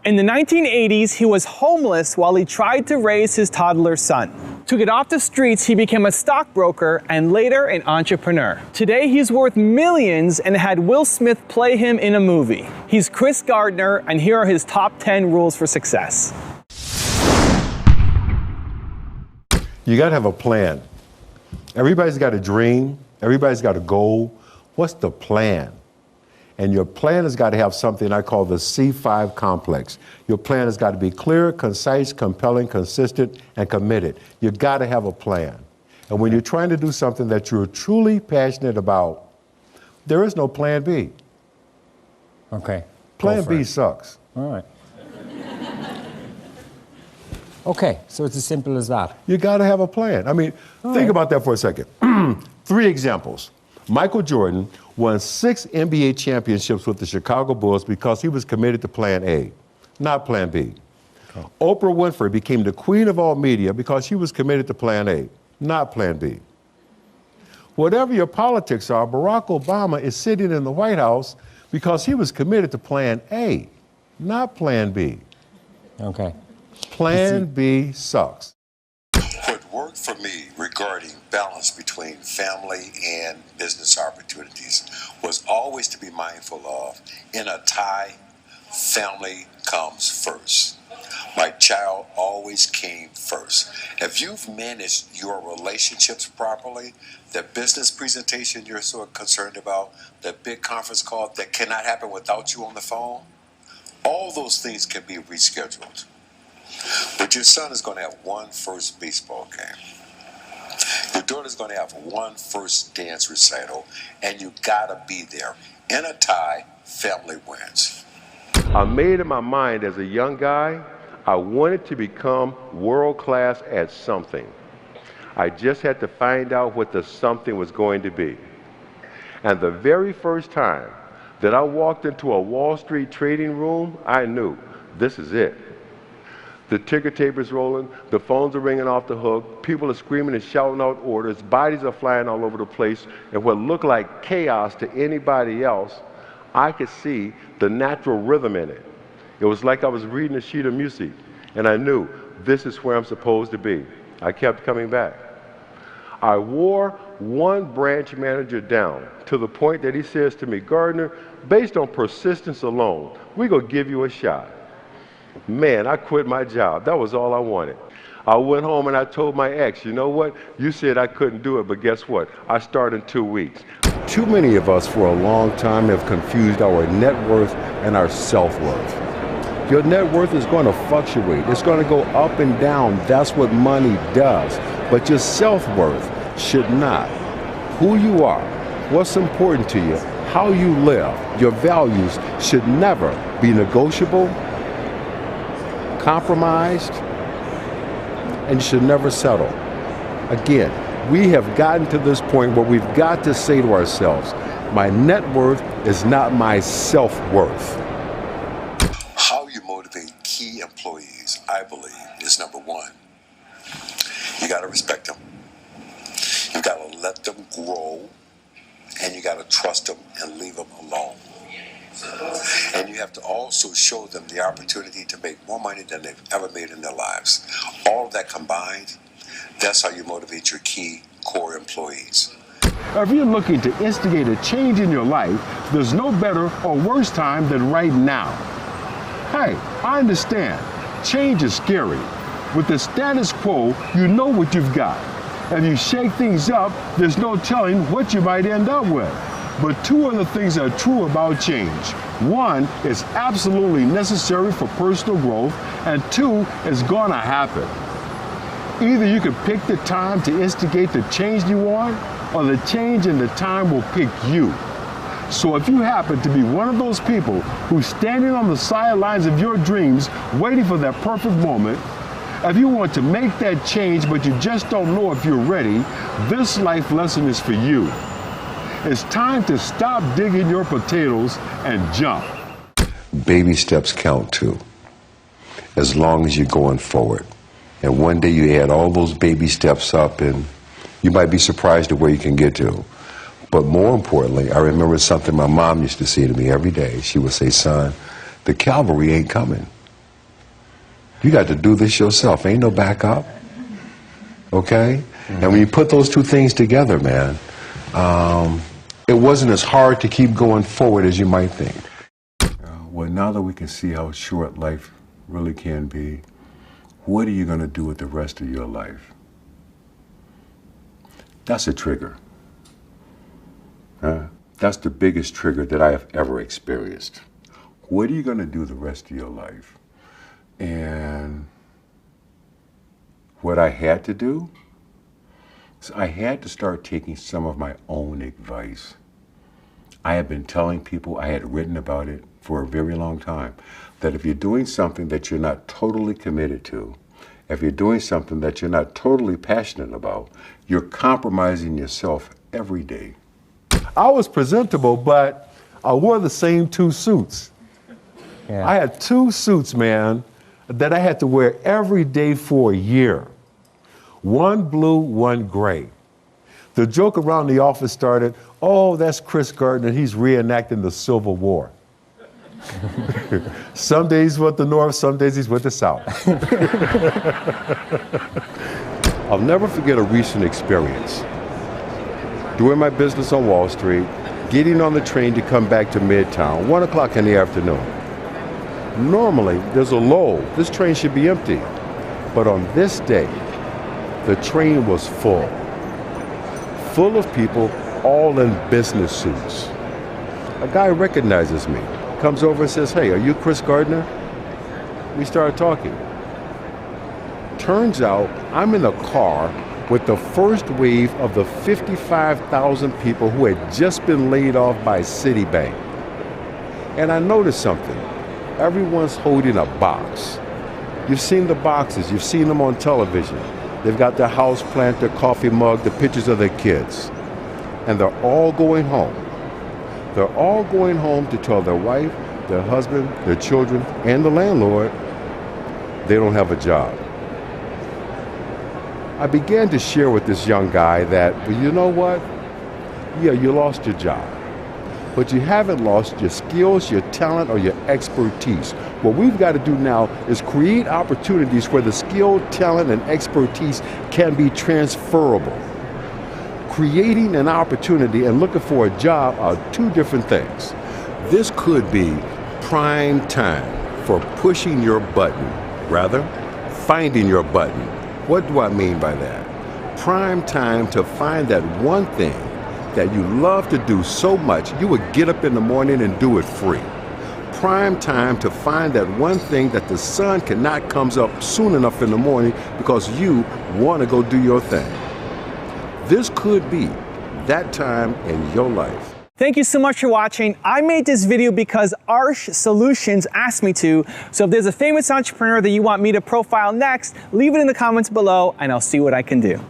In the 1980s, he was homeless while he tried to raise his toddler son. To get off the streets, he became a stockbroker and later an entrepreneur. Today, he's worth millions and had Will Smith play him in a movie. He's Chris Gardner, and here are his top 10 rules for success. You got to have a plan. Everybody's got a dream. Everybody's got a goal. What's the plan? And your plan has got to have something I call the C5 complex. Your plan has got to be clear, concise, compelling, consistent, and committed. You got to have a plan. And when you're trying to do something that you're truly passionate about, there is no plan B. Okay. Plan B sucks. All right. Okay, so it's as simple as that. You got to have a plan. I mean, think about that for a second. 3 examples. Michael Jordan won 6 NBA championships with the Chicago Bulls because he was committed to plan A, not plan B. Okay. Oprah Winfrey became the queen of all media because she was committed to plan A, not plan B. Whatever your politics are, Barack Obama is sitting in the White House because he was committed to plan A, not plan B. Okay. Plan B sucks. What worked for me regarding balance between family and business opportunities was always to be mindful of, in a tie, family comes first. My child always came first. If you've managed your relationships properly, the business presentation you're so concerned about, the big conference call that cannot happen without you on the phone, all those things can be rescheduled. But your son is going to have one first baseball game. Your daughter's going to have one first dance recital, and you got to be there. In a tie, family wins. I made in my mind as a young guy, I wanted to become world class at something. I just had to find out what the something was going to be. And the very first time that I walked into a Wall Street trading room, I knew this is it. The ticker tape is rolling, the phones are ringing off the hook, people are screaming and shouting out orders, bodies are flying all over the place, and what looked like chaos to anybody else, I could see the natural rhythm in it. It was like I was reading a sheet of music, and I knew this is where I'm supposed to be. I kept coming back. I wore one branch manager down to the point that he says to me, Gardner, based on persistence alone, we're going to give you a shot. Man, I quit my job. That was all I wanted. I went home and I told my ex, you know what? You said I couldn't do it, but guess what? I start in 2 weeks. Too many of us for a long time have confused our net worth and our self-worth. Your net worth is going to fluctuate. It's going to go up and down. That's what money does. But your self-worth should not. Who you are, what's important to you, how you live, your values should never be negotiable, compromised, and you should never settle. Again, we have gotten to this point where we've got to say to ourselves, my net worth is not my self-worth. How you motivate key employees, I believe, is number 1. You got to respect them. You got to let them grow, and you got to trust them and leave them alone. And you have to also show them the opportunity to make more money than they've ever made in their lives. All of that combined, that's how you motivate your key core employees. If you're looking to instigate a change in your life, there's no better or worse time than right now. Hey, I understand. Change is scary. With the status quo, you know what you've got. If you shake things up, there's no telling what you might end up with. But 2 other things are true about change. 1, it's absolutely necessary for personal growth, and 2, it's gonna happen. Either you can pick the time to instigate the change you want, or the change and the time will pick you. So if you happen to be one of those people who's standing on the sidelines of your dreams, waiting for that perfect moment, if you want to make that change but you just don't know if you're ready, this life lesson is for you. It's time to stop digging your potatoes and jump. Baby steps count too, as long as you're going forward. And one day you add all those baby steps up and you might be surprised at where you can get to. But more importantly, I remember something my mom used to say to me every day. She would say, son, the cavalry ain't coming. You got to do this yourself. Ain't no backup. Okay? And when you put those two things together, man, it wasn't as hard to keep going forward as you might think. Well, now that we can see how short life really can be, what are you going to do with the rest of your life? That's a trigger. That's the biggest trigger that I have ever experienced. What are you going to do the rest of your life? And what I had to do is I had to start taking some of my own advice. I had been telling people, I had written about it for a very long time, that if you're doing something that you're not totally committed to, if you're doing something that you're not totally passionate about, you're compromising yourself every day. I was presentable, but I wore the same two suits. Yeah. I had two suits, man, that I had to wear every day for a year. One blue, one gray. The joke around the office started, oh, that's Chris Gardner, he's reenacting the Civil War. Some days he's with the North, some days he's with the South. I'll never forget a recent experience. Doing my business on Wall Street, getting on the train to come back to Midtown, 1 o'clock in the afternoon. Normally, there's a lull. This train should be empty. But on this day, the train was full. Full of people, all in business suits. A guy recognizes me, comes over and says, hey, are you Chris Gardner? We started talking. Turns out I'm in a car with the first wave of the 55,000 people who had just been laid off by Citibank. And I noticed something. Everyone's holding a box. You've seen the boxes, you've seen them on television. They've got their house plant, their coffee mug, the pictures of their kids. And they're all going home. They're all going home to tell their wife, their husband, their children, and the landlord they don't have a job. I began to share with this young guy that, well, you know what? Yeah, you lost your job, but you haven't lost your skills, your talent, or your expertise. What we've got to do now is create opportunities where the skill, talent, and expertise can be transferable. Creating an opportunity and looking for a job are two different things. This could be prime time for pushing your button, rather, finding your button. What do I mean by that? Prime time to find that one thing that you love to do so much you would get up in the morning and do it free. Prime time to find that one thing that the sun cannot come up soon enough in the morning because you want to go do your thing. This could be that time in your life. Thank you so much for watching. I made this video because Arsh Solutions asked me to. So if there's a famous entrepreneur that you want me to profile next, leave it in the comments below and I'll see what I can do.